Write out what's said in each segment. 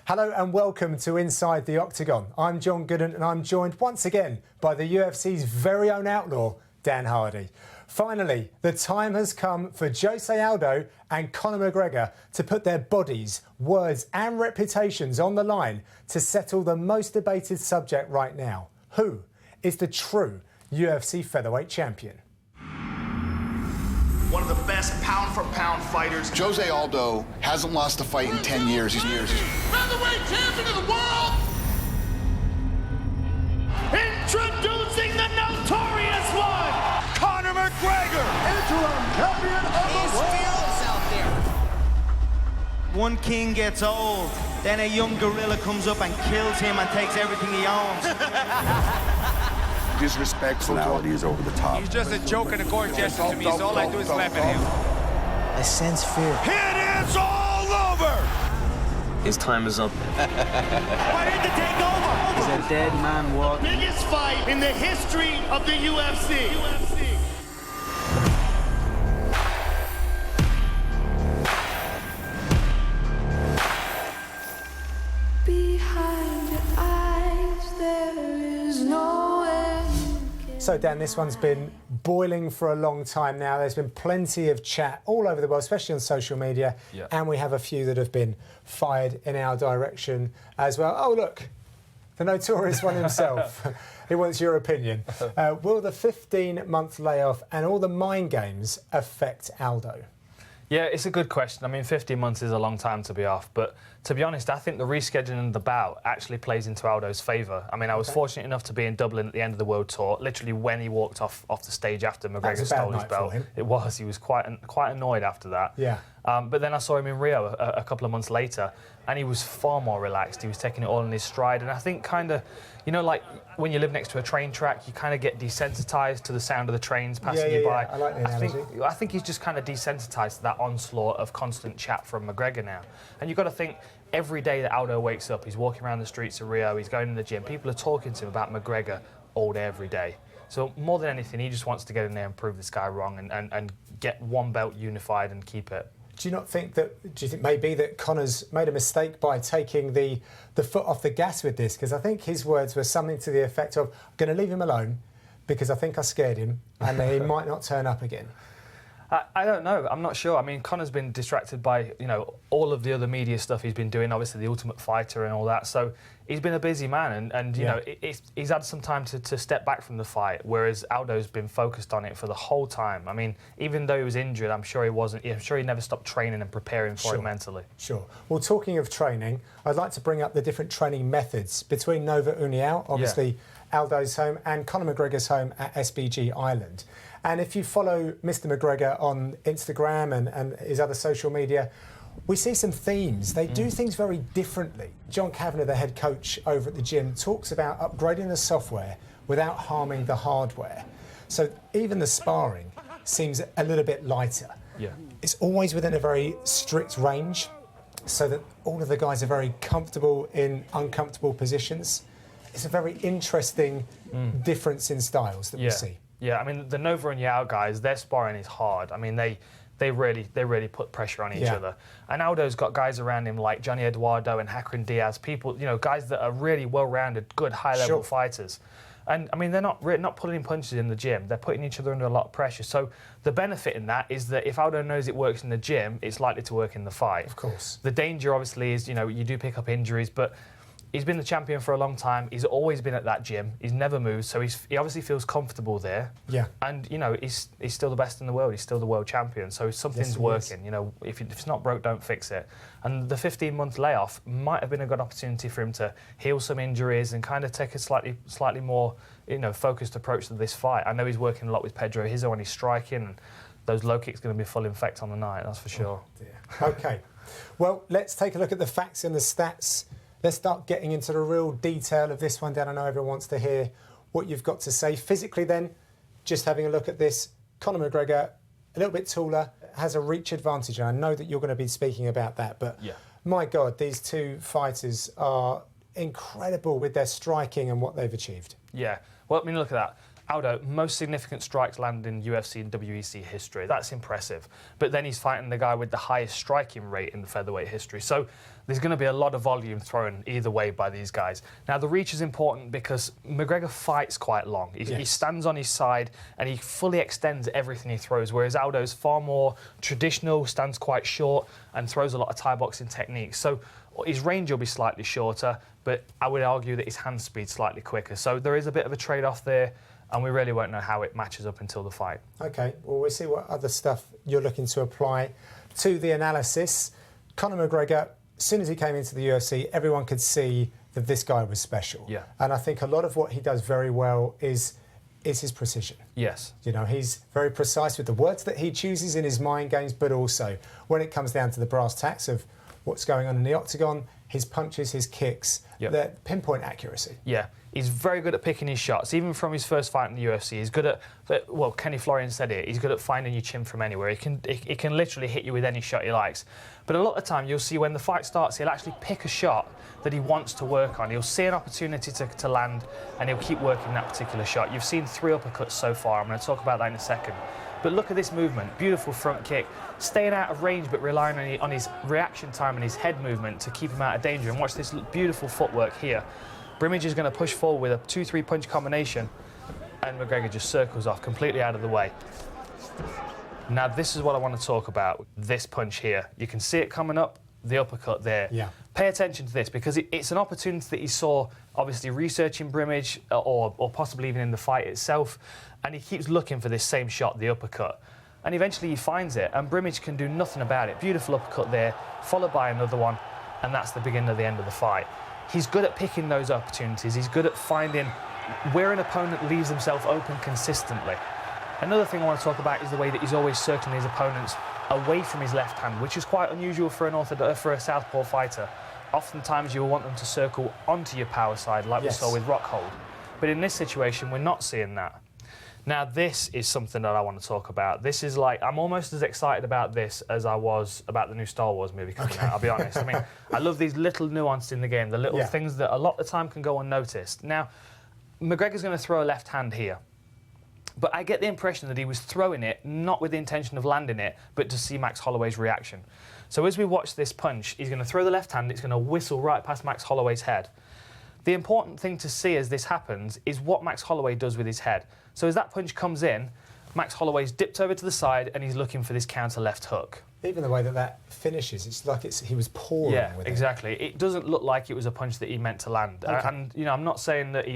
Hello and welcome to Inside the Octagon. I'm John Gooden and I'm joined once again by the UFC's very own outlaw, Dan Hardy. Finally, the time has come for José Aldo and Conor McGregor to put their bodies, words and reputations on the line to settle the most debated subject right now. Who is the true UFC featherweight champion? One of the best pound-for-pound fighters. José Aldo hasn't lost a fight in 10 years. Featherweight champion of the world! Introducing the notorious one, Conor McGregor! Interim champion of the world! Out there. One king gets old, then a young gorilla comes up and kills him and takes everything he owns. Disrespectful. Personality is over the top. He's just a joke and a court gesture to me, so all I do is laugh at him. I sense fear. It is all over! His time is up. Ready to take over! He's a dead man walking. Biggest fight in the history of the UFC. Behind your eyes, there is nowhere you can. So Dan, this one's been boiling for a long time now. There's been plenty of chat all over the world, especially on social media. Yeah. And we have a few that have been fired in our direction as well. Oh, look, the notorious one himself. He wants your opinion. Will the 15-month layoff and all the mind games affect Aldo? Yeah, it's a good question. I mean, 15 months is a long time to be off, but to be honest, I think the rescheduling of the bout actually plays into Aldo's favour. I mean, I was fortunate enough to be in Dublin at the end of the World Tour, literally when he walked off the stage after McGregor stole his belt. It was. He was quite annoyed after that. Yeah. But then I saw him in Rio a couple of months later, and he was far more relaxed. He was taking it all in his stride, and I think kind of, you know, like when you live next to a train track, you kind of get desensitised to the sound of the trains passing you by. I like the analogy. I think he's just kind of desensitised to that onslaught of constant chat from McGregor now. And you've got to think, every day that Aldo wakes up, he's walking around the streets of Rio, he's going in the gym, people are talking to him about McGregor all day, every day. So more than anything, he just wants to get in there and prove this guy wrong and get one belt unified and keep it. Do you think maybe that Conor's made a mistake by taking the foot off the gas with this? Because I think his words were something to the effect of, I'm going to leave him alone because I think I scared him and he might not turn up again. I don't know. I'm not sure. I mean, Conor's been distracted by, you know, all of the other media stuff he's been doing, obviously the Ultimate Fighter and all that. So he's been a busy man and you know, he's had some time to step back from the fight, whereas Aldo's been focused on it for the whole time. I mean, even though he was injured, I'm sure he never stopped training and preparing for it mentally. Sure. Well, talking of training, I'd like to bring up the different training methods between Nova União, obviously Aldo's home, and Conor McGregor's home at SBG Island. And if you follow Mr. McGregor on Instagram and his other social media, we see some themes. They do things very differently. John Kavanagh, the head coach over at the gym, talks about upgrading the software without harming the hardware. So even the sparring seems a little bit lighter. Yeah. It's always within a very strict range so that all of the guys are very comfortable in uncomfortable positions. It's a very interesting difference in styles that we see. Yeah, I mean, the Nova and Yao guys, their sparring is hard. I mean, they really put pressure on each other. And Aldo's got guys around him like Johnny Eduardo and Hakrin Diaz, people, you know, guys that are really well-rounded, good, high-level fighters. And, I mean, they're not pulling punches in the gym. They're putting each other under a lot of pressure. So the benefit in that is that if Aldo knows it works in the gym, it's likely to work in the fight. Of course. The danger, obviously, is, you know, you do pick up injuries, but he's been the champion for a long time. He's always been at that gym. He's never moved, so he obviously feels comfortable there. Yeah. And, you know, he's still the best in the world. He's still the world champion. So something's working. You know, if it's not broke, don't fix it. And the 15-month layoff might have been a good opportunity for him to heal some injuries and kind of take a slightly more, you know, focused approach to this fight. I know he's working a lot with Pedro Hizo on his striking, and those low kicks are going to be full effect on the night, that's for sure. Oh, dear. OK. Well, let's take a look at the facts and the stats. Let's start getting into the real detail of this one, Dan. I know everyone wants to hear what you've got to say. Physically then, just having a look at this, Conor McGregor, a little bit taller, has a reach advantage. And I know that you're going to be speaking about that, but my God, these two fighters are incredible with their striking and what they've achieved. Yeah, well, I mean, look at that. Aldo, most significant strikes landed in UFC and WEC history. That's impressive. But then he's fighting the guy with the highest striking rate in the featherweight history. So there's going to be a lot of volume thrown either way by these guys. Now, the reach is important because McGregor fights quite long. He stands on his side and he fully extends everything he throws, whereas Aldo's far more traditional, stands quite short and throws a lot of Thai boxing techniques. So his range will be slightly shorter, but I would argue that his hand speed's slightly quicker. So there is a bit of a trade-off there, and we really won't know how it matches up until the fight. OK, well, we'll see what other stuff you're looking to apply to the analysis. Conor McGregor, as soon as he came into the UFC, everyone could see that this guy was special. Yeah. And I think a lot of what he does very well is his precision. Yes. You know, he's very precise with the words that he chooses in his mind games, but also when it comes down to the brass tacks of what's going on in the octagon, his punches, his kicks, the pinpoint accuracy. Yeah, he's very good at picking his shots. Even from his first fight in the UFC, he's good at, well, Kenny Florian said it, he's good at finding your chin from anywhere. He can literally hit you with any shot he likes. But a lot of the time, you'll see when the fight starts, he'll actually pick a shot that he wants to work on. He'll see an opportunity to land, and he'll keep working that particular shot. You've seen 3 uppercuts so far. I'm going to talk about that in a second. But look at this movement, beautiful front kick, staying out of range but relying on his reaction time and his head movement to keep him out of danger. And watch this beautiful footwork here. Brimage is going to push forward with a 2-3 punch combination, and McGregor just circles off completely out of the way. Now this is what I want to talk about, this punch here. You can see it coming up, the uppercut there. Yeah. Pay attention to this because it's an opportunity that he saw, obviously researching Brimage or possibly even in the fight itself, and he keeps looking for this same shot, the uppercut. And eventually he finds it, and Brimage can do nothing about it. Beautiful uppercut there, followed by another one, and that's the beginning of the end of the fight. He's good at picking those opportunities. He's good at finding where an opponent leaves himself open consistently. Another thing I want to talk about is the way that he's always circling his opponents away from his left hand, which is quite unusual for a southpaw fighter. Oftentimes you will want them to circle onto your power side, like we saw with Rockhold. But in this situation, we're not seeing that. Now, this is something that I want to talk about. This is like, I'm almost as excited about this as I was about the new Star Wars movie coming out, I'll be honest. I mean, I love these little nuances in the game, the little things that a lot of the time can go unnoticed. Now, McGregor's going to throw a left hand here. But I get the impression that he was throwing it, not with the intention of landing it, but to see Max Holloway's reaction. So as we watch this punch, he's going to throw the left hand, it's going to whistle right past Max Holloway's head. The important thing to see as this happens is what Max Holloway does with his head. So as that punch comes in, Max Holloway's dipped over to the side and he's looking for this counter left hook. Even the way that finishes, it's like he was pouring with it. Exactly. It doesn't look like it was a punch that he meant to land. Okay. And, you know, I'm not saying that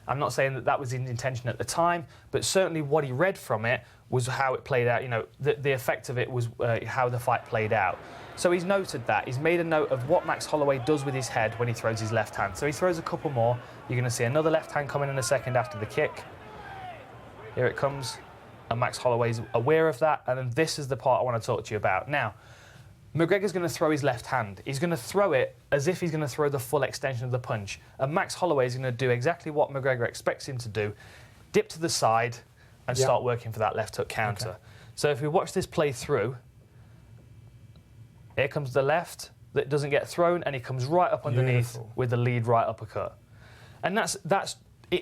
I'm not saying that that was his intention at the time, but certainly what he read from it was how it played out. You know, the effect of it was how the fight played out. So he's noted that. He's made a note of what Max Holloway does with his head when he throws his left hand. So he throws a couple more. You're going to see another left hand coming in a second after the kick. Here it comes. And Max Holloway's aware of that. And then this is the part I want to talk to you about. Now, McGregor's going to throw his left hand. He's going to throw it as if he's going to throw the full extension of the punch. And Max Holloway is going to do exactly what McGregor expects him to do, dip to the side and start working for that left hook counter. Okay. So if we watch this play through, here comes the left that doesn't get thrown, and he comes right up underneath with the lead right uppercut. And that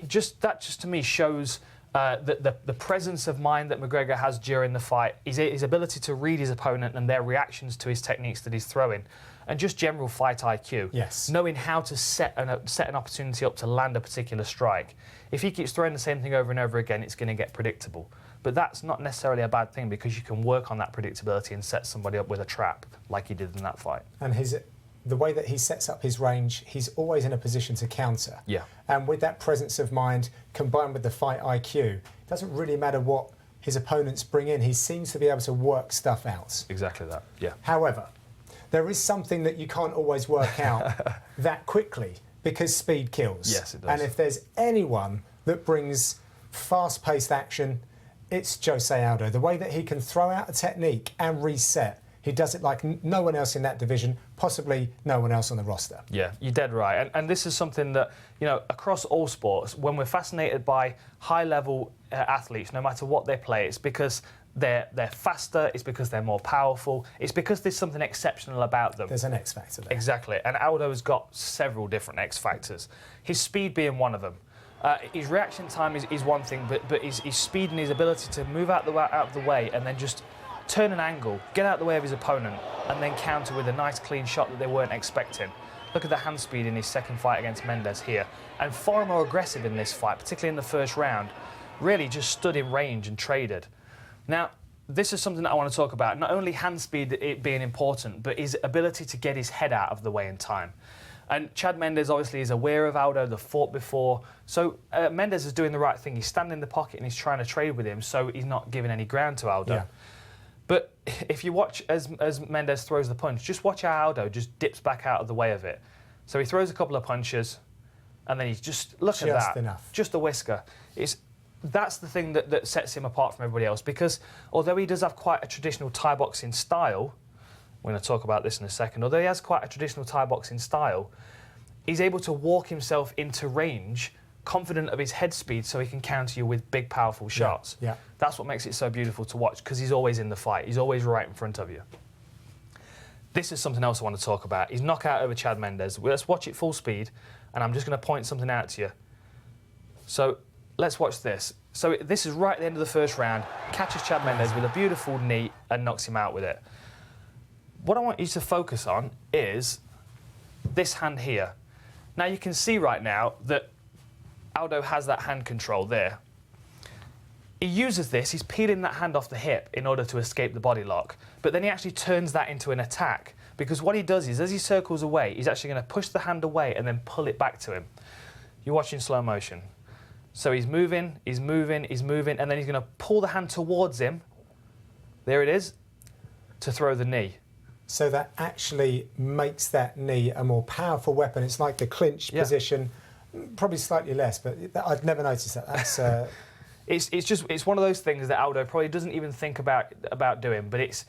just to me shows the presence of mind that McGregor has during the fight, his ability to read his opponent and their reactions to his techniques that he's throwing, and just general fight IQ. Yes. Knowing how to set an opportunity up to land a particular strike. If he keeps throwing the same thing over and over again, it's going to get predictable. But that's not necessarily a bad thing because you can work on that predictability and set somebody up with a trap like he did in that fight. And the way that he sets up his range, he's always in a position to counter. Yeah. And with that presence of mind, combined with the fight IQ, it doesn't really matter what his opponents bring in. He seems to be able to work stuff out. Exactly that, yeah. However, there is something that you can't always work out that quickly because speed kills. Yes, it does. And if there's anyone that brings fast-paced action, it's José Aldo. The way that he can throw out a technique and reset, he does it like no one else in that division, possibly no one else on the roster. Yeah, you're dead right. And this is something that, you know, across all sports, when we're fascinated by high-level athletes, no matter what they play, it's because they're faster, it's because they're more powerful, it's because there's something exceptional about them. There's an X factor there. Exactly. And Aldo's got several different X factors. His speed being one of them. His reaction time is one thing, but his speed and his ability to move out of the way and then just turn an angle, get out of the way of his opponent, and then counter with a nice clean shot that they weren't expecting. Look at the hand speed in his second fight against Mendes here. And far more aggressive in this fight, particularly in the first round. Really just stood in range and traded. Now, this is something that I want to talk about. Not only hand speed it being important, but his ability to get his head out of the way in time. And Chad Mendes obviously is aware of Aldo, they've fought before. So Mendes is doing the right thing. He's standing in the pocket and he's trying to trade with him, so he's not giving any ground to Aldo. Yeah. But if you watch as Mendes throws the punch, just watch how Aldo just dips back out of the way of it. So he throws a couple of punches, and then he's just, look at that. Just enough. Just a whisker. That's the thing that sets him apart from everybody else, because although he does have quite a traditional Thai boxing style, we're going to talk about this in a second, although he has quite a traditional Thai boxing style, he's able to walk himself into range, confident of his head speed, so he can counter you with big, powerful shots. Yeah. That's what makes it so beautiful to watch, because he's always in the fight. He's always right in front of you. This is something else I want to talk about. His knockout over Chad Mendes. Let's watch it full speed, and I'm just going to point something out to you. So let's watch this. So this is right at the end of the first round. Catches Chad Mendes with a beautiful knee and knocks him out with it. What I want you to focus on is this hand here. Now you can see right now that Aldo has that hand control there. He uses this, he's peeling that hand off the hip in order to escape the body lock, but then he actually turns that into an attack, because what he does is, as he circles away, he's actually going to push the hand away and then pull it back to him. You're watching slow motion. So he's moving, he's moving, he's moving, and then he's going to pull the hand towards him, there it is, to throw the knee. So that actually makes that knee a more powerful weapon. It's like the clinch position, probably slightly less, but I've never noticed that. That's... It's one of those things that Aldo probably doesn't even think about doing, but it's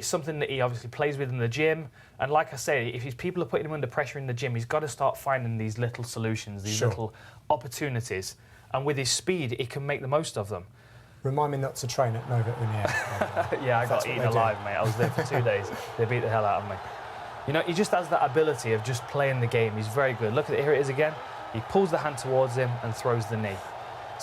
something that he obviously plays with in the gym. And like I say, if his people are putting him under pressure in the gym, he's got to start finding these little solutions, these little opportunities. And with his speed, he can make the most of them. Remind me not to train at Nova Union. Yeah, I got eaten alive, mate. I was there for 2 days. They beat the hell out of me. You know, he just has that ability of just playing the game. He's very good. Look at it, here it is again. He pulls the hand towards him and throws the knee.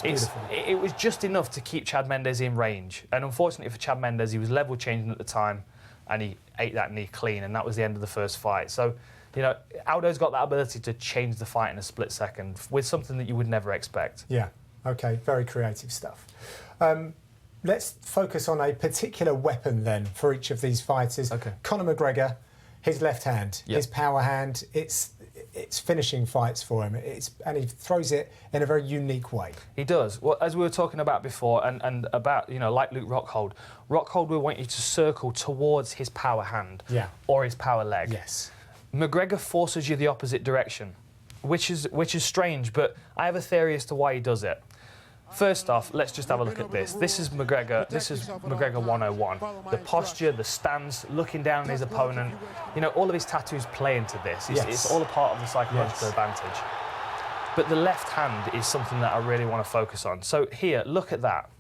It was just enough to keep Chad Mendes in range. And unfortunately for Chad Mendes, he was level changing at the time and he ate that knee clean, and that was the end of the first fight. So, you know, Aldo's got that ability to change the fight in a split second with something that you would never expect. Yeah, OK, very creative stuff. Let's focus on a particular weapon then for each of these fighters. Okay. Conor McGregor, his left hand, his power hand, it's finishing fights for him, and he throws it in a very unique way. He does. Well, as we were talking about before, and about, you know, like Luke Rockhold will want you to circle towards his power hand or his power leg. Yes. McGregor forces you the opposite direction, which is strange, but I have a theory as to why he does it. First off, let's just have a look at this. This is McGregor 101. The posture, the stance, looking down at his opponent. You know, all of his tattoos play into this. It's all a part of the psychological advantage. But the left hand is something that I really want to focus on. So here, look at that.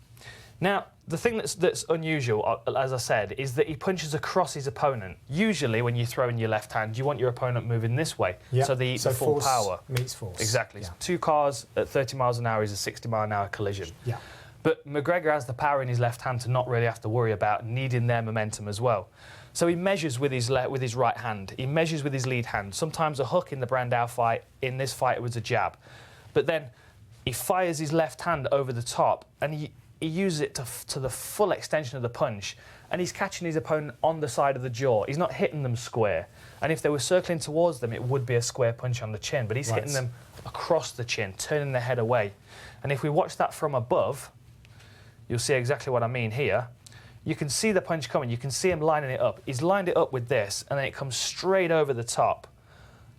Now, the thing that's unusual, as I said, is that he punches across his opponent. Usually, when you throw in your left hand, you want your opponent moving this way, so they eat the full power. Meets force. Exactly. Yeah. Two cars at 30 miles an hour is a 60-mile-an-hour collision. Yeah. But McGregor has the power in his left hand to not really have to worry about needing their momentum as well. So he measures with his right hand. He measures with his lead hand. Sometimes a hook in the Brandao fight. In this fight, it was a jab. But then he fires his left hand over the top, and he uses it to the full extension of the punch, and he's catching his opponent on the side of the jaw. He's not hitting them square. And if they were circling towards them, it would be a square punch on the chin, but he's hitting them across the chin, turning their head away. And if we watch that from above, you'll see exactly what I mean here. You can see the punch coming. You can see him lining it up. He's lined it up with this, and then it comes straight over the top.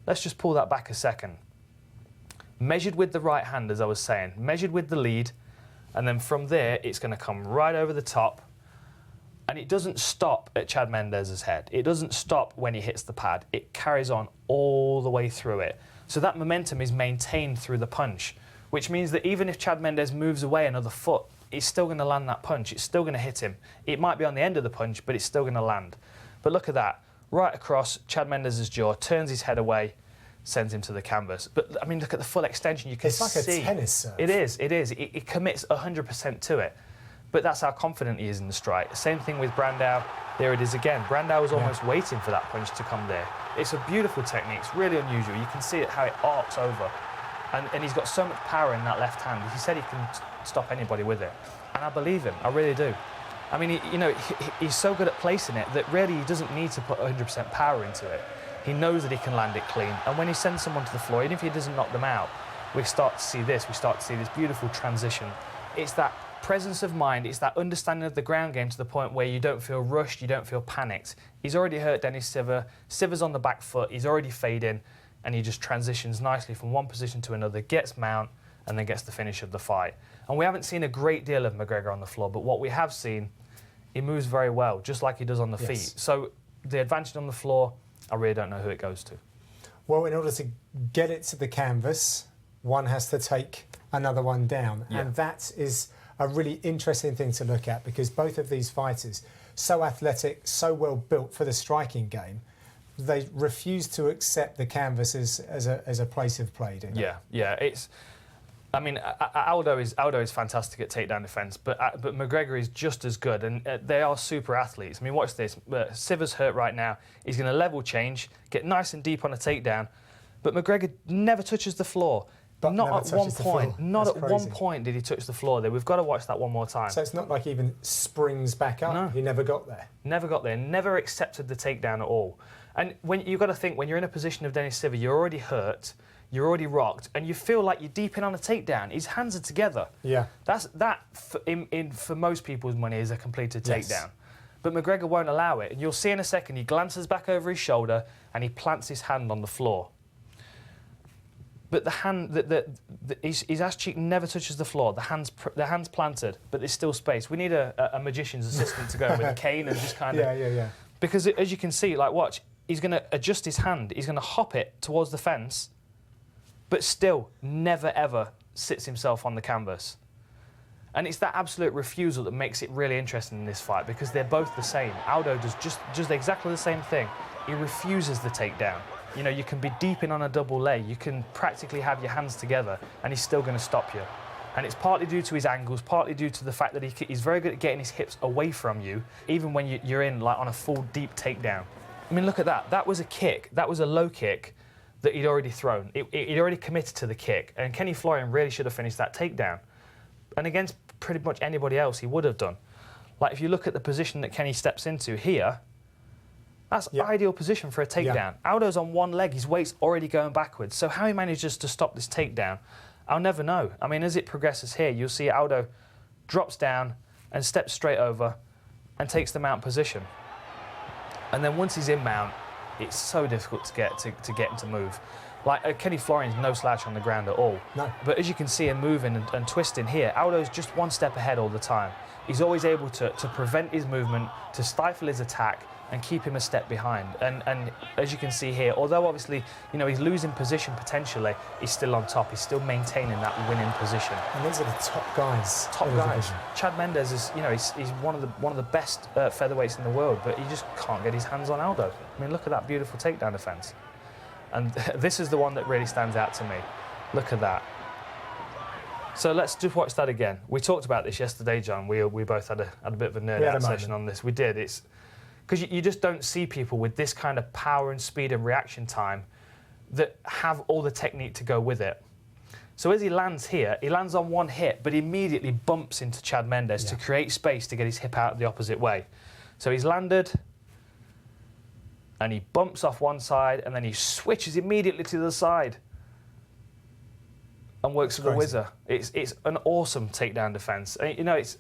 Let's just pull that back a second. Measured with the right hand, as I was saying. Measured with the lead. And then from there, it's going to come right over the top. And it doesn't stop at Chad Mendes' head. It doesn't stop when he hits the pad. It carries on all the way through it. So that momentum is maintained through the punch, which means that even if Chad Mendes moves away another foot, he's still going to land that punch. It's still going to hit him. It might be on the end of the punch, but it's still going to land. But look at that. Right across Chad Mendes' jaw, turns his head away, sends him to the canvas. But, I mean, look at the full extension. You can see. It's like a tennis serve. It is. It commits 100% to it. But that's how confident he is in the strike. Same thing with Brandao. There it is again. Brandao was almost waiting for that punch to come there. It's a beautiful technique. It's really unusual. You can see it how it arcs over. And he's got so much power in that left hand. He said he can stop anybody with it. And I believe him. I really do. I mean, he's so good at placing it that really he doesn't need to put 100% power into it. He knows that he can land it clean. And when he sends someone to the floor, even if he doesn't knock them out, we start to see this. We start to see this beautiful transition. It's that presence of mind, it's that understanding of the ground game to the point where you don't feel rushed, you don't feel panicked. He's already hurt Dennis Siver. Siver's on the back foot, he's already fading, and he just transitions nicely from one position to another, gets mount, and then gets the finish of the fight. And we haven't seen a great deal of McGregor on the floor, but what we have seen, he moves very well, just like he does on the feet. So the advantage on the floor, I really don't know who it goes to. Well, in order to get it to the canvas, one has to take another one down. Yeah. And that is a really interesting thing to look at, because both of these fighters, so athletic, so well built for the striking game, they refuse to accept the canvas as a place of play, do they? Yeah. It's, I mean, Aldo is fantastic at takedown defence, but McGregor is just as good, and they are super athletes. I mean, watch this. Siver's hurt right now. He's going to level change, get nice and deep on a takedown, but McGregor never touches the floor. But not at one point. Not at one point did he touch the floor there. We've got to watch that one more time. So it's not like he even springs back up. No. He never got there. Never got there. Never accepted the takedown at all. And when you've got to think, when you're in a position of Dennis Siver, you're already hurt, you're already rocked, and you feel like you're deep in on a takedown. His hands are together. Yeah. For most people's money is a completed takedown. But McGregor won't allow it. And you'll see in a second, he glances back over his shoulder and he plants his hand on the floor. But the hand, his ass cheek never touches the floor. The hand's planted, but there's still space. We need a magician's assistant to go with a cane and just kind of... Yeah. Because as you can see, like, watch, he's going to adjust his hand. He's going to hop it towards the fence, but still never, ever sits himself on the canvas. And it's that absolute refusal that makes it really interesting in this fight, because they're both the same. Aldo does just exactly the same thing. He refuses the takedown. You know, you can be deep in on a double leg, you can practically have your hands together, and he's still going to stop you. And it's partly due to his angles, partly due to the fact that he's very good at getting his hips away from you, even when you're in, like, on a full, deep takedown. I mean, look at that. That was a kick. That was a low kick that he'd already thrown. He'd already committed to the kick, and Kenny Florian really should have finished that takedown. And against pretty much anybody else, he would have done. Like, if you look at the position that Kenny steps into here, that's ideal position for a takedown. Yeah. Aldo's on one leg, his weight's already going backwards. So how he manages to stop this takedown, I'll never know. I mean, as it progresses here, you'll see Aldo drops down and steps straight over and takes the mount position. And then once he's in mount, it's so difficult to get him to move. Like, Kenny Florian's no slouch on the ground at all. No. But as you can see him moving and twisting here, Aldo's just one step ahead all the time. He's always able to prevent his movement, to stifle his attack, and keep him a step behind. And as you can see here, although obviously, you know, he's losing position potentially, he's still on top. He's still maintaining that winning position. And these are the top guys. Top guys. Chad Mendes is, you know, he's one of the best featherweights in the world, but he just can't get his hands on Aldo. I mean, look at that beautiful takedown defense. And this is the one that really stands out to me. Look at that. So let's just watch that again. We talked about this yesterday, John. We both had a bit of a nerd out session on this. We did. It's because you just don't see people with this kind of power and speed and reaction time that have all the technique to go with it. So as he lands here, he lands on one hip, but immediately bumps into Chad Mendes to create space to get his hip out the opposite way. So he's landed, and he bumps off one side, and then he switches immediately to the side and works with a whizzer. It's an awesome takedown defense. You know, it's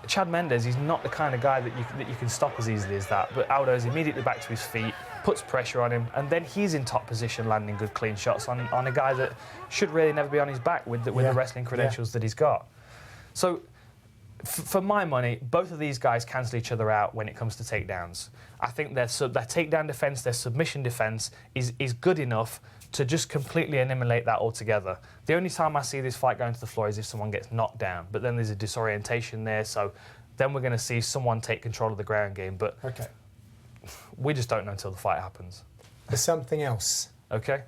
Chad Mendes. He's not the kind of guy that you can stop as easily as that. But Aldo's immediately back to his feet, puts pressure on him, and then he's in top position, landing good clean shots on a guy that should really never be on his back with the wrestling credentials that he's got. So, for my money, both of these guys cancel each other out when it comes to takedowns. I think their takedown defense, their submission defense is good enough to just completely eliminate that altogether. The only time I see this fight going to the floor is if someone gets knocked down, but then there's a disorientation there, so then we're going to see someone take control of the ground game, but we just don't know until the fight happens. There's something else. Okay.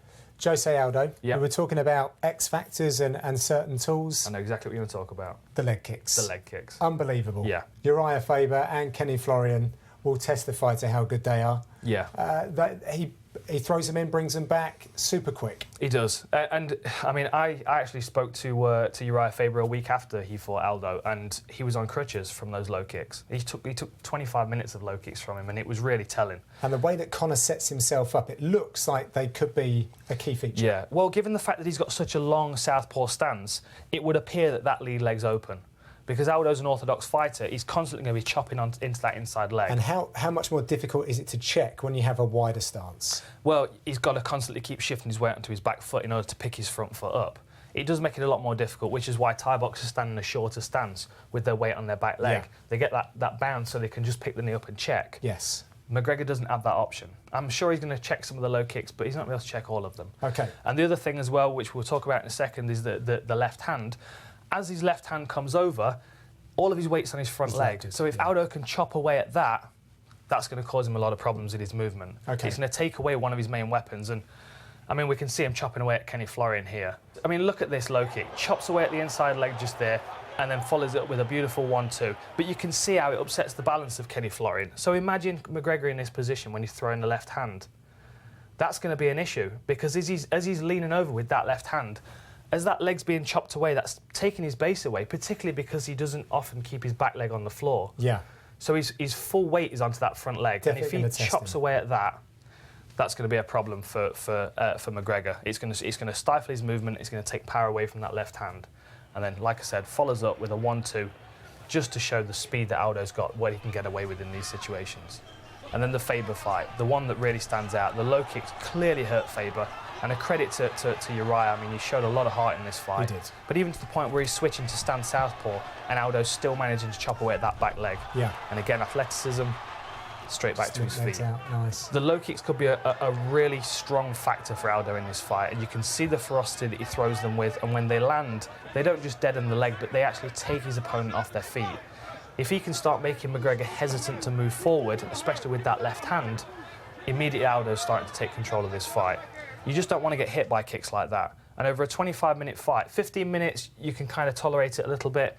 José Aldo, Yeah. we were talking about X factors and certain tools. I know exactly what you're going to talk about. The leg kicks. The leg kicks. Unbelievable. Yeah. Uriah Faber and Kenny Florian will testify to how good they are. Yeah. He throws them in, brings them back, super quick. He does. And, I mean, I actually spoke to Uriah Faber a week after he fought Aldo, and he was on crutches from those low kicks. He took 25 minutes of low kicks from him, and it was really telling. And the way that Conor sets himself up, it looks like they could be a key feature. Yeah. Well, given the fact that he's got such a long southpaw stance, it would appear that that lead leg's open. Because Aldo's an orthodox fighter, he's constantly going to be chopping into that inside leg. And how much more difficult is it to check when you have a wider stance? Well, he's got to constantly keep shifting his weight onto his back foot in order to pick his front foot up. It does make it a lot more difficult, which is why Thai boxers stand in a shorter stance with their weight on their back leg. Yeah. They get that bounce so they can just pick the knee up and check. Yes. McGregor doesn't have that option. I'm sure he's going to check some of the low kicks, but he's not going to be able to check all of them. OK. And the other thing as well, which we'll talk about in a second, is the left hand. As his left hand comes over, all of his weight's on his front leg. So if Aldo can chop away at that, that's going to cause him a lot of problems in his movement. Okay. It's going to take away one of his main weapons. And, I mean, we can see him chopping away at Kenny Florian here. I mean, look at this low kick. Chops away at the inside leg just there, and then follows it up with a beautiful 1-2. But you can see how it upsets the balance of Kenny Florian. So imagine McGregor in this position when he's throwing the left hand. That's going to be an issue, because as he's leaning over with that left hand, as that leg's being chopped away, that's taking his base away, particularly because he doesn't often keep his back leg on the floor. Yeah. So his full weight is onto that front leg. Definitely. And if he chops away at that, that's going to be a problem for McGregor. It's going to stifle his movement. It's going to take power away from that left hand. And then, like I said, follows up with a 1-2, just to show the speed that Aldo's got, what he can get away with in these situations. And then the Faber fight, the one that really stands out. The low kicks clearly hurt Faber. And a credit to Uriah. I mean, he showed a lot of heart in this fight. He did. But even to the point where he's switching to stand southpaw, and Aldo's still managing to chop away at that back leg. Yeah. And again, athleticism, straight back to his feet. Out. Nice. The low kicks could be a really strong factor for Aldo in this fight, and you can see the ferocity that he throws them with, and when they land, they don't just deaden the leg, but they actually take his opponent off their feet. If he can start making McGregor hesitant to move forward, especially with that left hand, immediately Aldo's starting to take control of this fight. You just don't want to get hit by kicks like that. And over a 25-minute fight, 15 minutes, you can kind of tolerate it a little bit.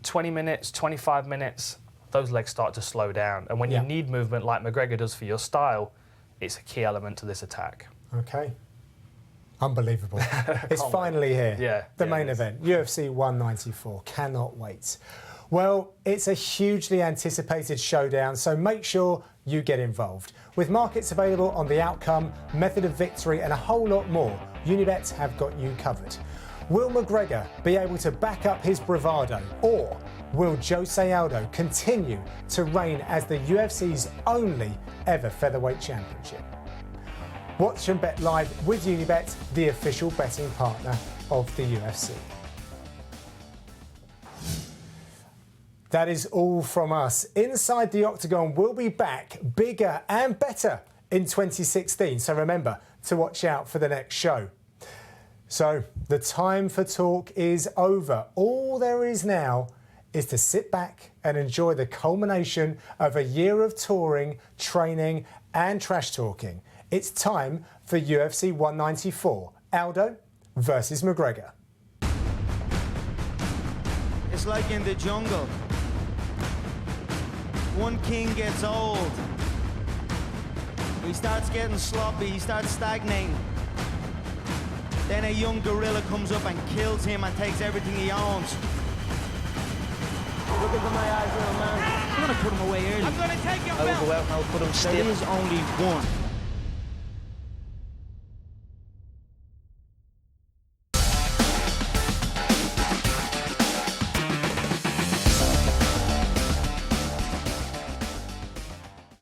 20 minutes, 25 minutes, those legs start to slow down. And when you need movement like McGregor does for your style, it's a key element to this attack. OK. Unbelievable. It's finally here. Yeah. The main event, UFC 194. Cannot wait. Well, it's a hugely anticipated showdown, so make sure you get involved. With markets available on the outcome, method of victory and a whole lot more, Unibet have got you covered. Will McGregor be able to back up his bravado, or will José Aldo continue to reign as the UFC's only ever featherweight championship? Watch and bet live with Unibet, the official betting partner of the UFC. That is all from us. Inside the Octagon will be back bigger and better in 2016. So remember to watch out for the next show. So the time for talk is over. All there is now is to sit back and enjoy the culmination of a year of touring, training and trash talking. It's time for UFC 194. Aldo versus McGregor. It's like in the jungle. One king gets old. He starts getting sloppy, he starts stagnating. Then a young gorilla comes up and kills him and takes everything he owns. Look into my eyes, little man. I'm gonna put him away early. I'm gonna take your I will belt. go out and I'll put him still. There is only one.